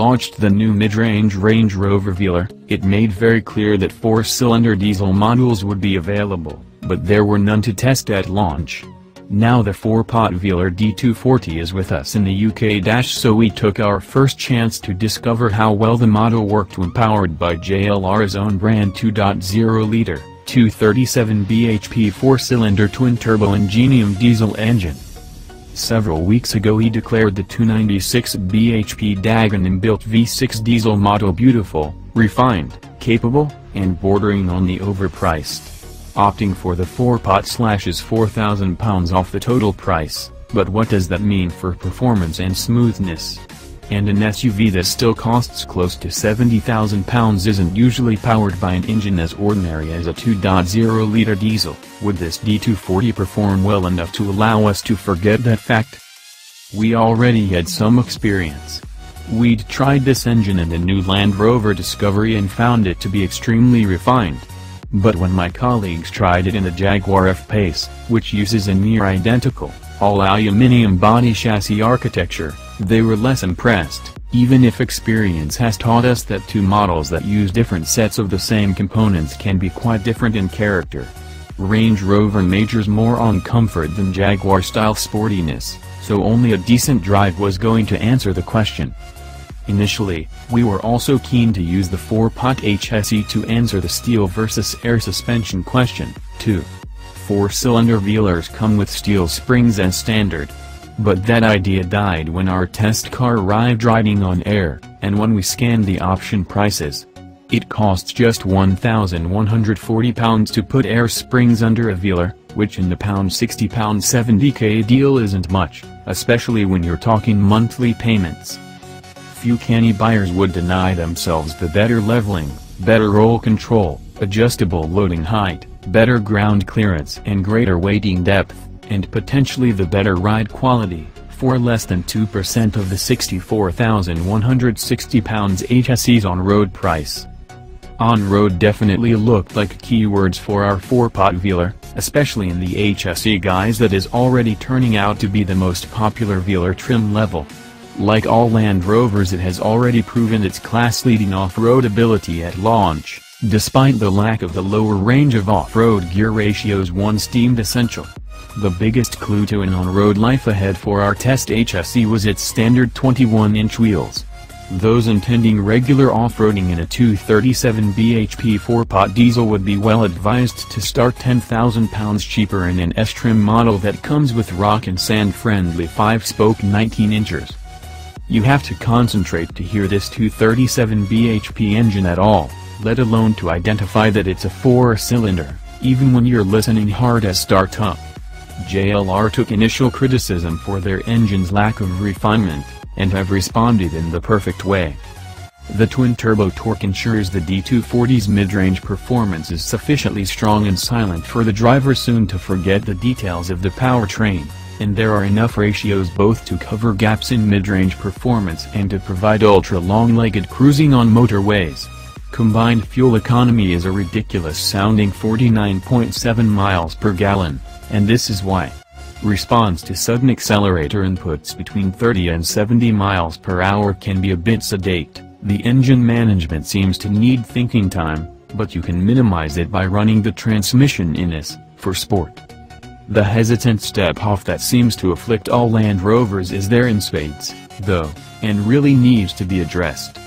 launched the new mid-range Range Rover Velar, it made very clear that 4-cylinder diesel models would be available, but there were none to test at launch. Now the 4-pot Velar D240 is with us in the UK, so we took our first chance to discover how well the model worked when powered by JLR's own brand 2.0-liter, 237 bhp 4-cylinder twin-turbo Ingenium diesel engine. Several weeks ago he declared the 296 bhp Dagenham built V6 diesel model beautiful, refined, capable, and bordering on the overpriced. Opting for the 4-pot slashes £4,000 off the total price, but what does that mean for performance and smoothness? And an SUV that still costs close to £70,000 isn't usually powered by an engine as ordinary as a 2.0-liter diesel. Would this D240 perform well enough to allow us to forget that fact? We already had some experience. We'd tried this engine in the new Land Rover Discovery and found it to be extremely refined. But when my colleagues tried it in the Jaguar F-Pace, which uses a near-identical, all-aluminium body chassis architecture, they were less impressed, even if experience has taught us that two models that use different sets of the same components can be quite different in character. Range Rover majors more on comfort than Jaguar-style sportiness, so only a decent drive was going to answer the question. Initially, we were also keen to use the 4-pot HSE to answer the steel versus air suspension question, too. 4-cylinder Velars come with steel springs as standard. But that idea died when our test car arrived riding on air, and when we scanned the option prices. It costs just £1,140 to put air springs under a Velar, which in the £60 £70k deal isn't much, especially when you're talking monthly payments. Few canny buyers would deny themselves the better leveling, better roll control, adjustable loading height, better ground clearance and greater weighting depth, and potentially the better ride quality, for less than 2% of the £64,160 HSE's on-road price. On-road definitely looked like keywords for our 4-pot Velar, especially in the HSE guise that is already turning out to be the most popular Velar trim level. Like all Land Rovers, it has already proven its class-leading off-road ability at launch, despite the lack of the lower range of off-road gear ratios once deemed essential. The biggest clue to an on-road life ahead for our test HSE was its standard 21-inch wheels. Those intending regular off-roading in a 237 bhp 4-pot diesel would be well advised to start £10,000 cheaper in an S-trim model that comes with rock and sand-friendly 5-spoke 19-inchers. You have to concentrate to hear this 237 bhp engine at all, let alone to identify that it's a 4-cylinder, even when you're listening hard as start-up. JLR took initial criticism for their engine's lack of refinement, and have responded in the perfect way. The twin-turbo torque ensures the D240's mid-range performance is sufficiently strong and silent for the driver soon to forget the details of the powertrain, and there are enough ratios both to cover gaps in mid-range performance and to provide ultra-long-legged cruising on motorways. Combined fuel economy is a ridiculous-sounding 49.7 miles per gallon, and this is why. Response to sudden accelerator inputs between 30 and 70 miles per hour can be a bit sedate. The engine management seems to need thinking time, but you can minimize it by running the transmission in S for sport. The hesitant step-off that seems to afflict all Land Rovers is there in spades, though, and really needs to be addressed.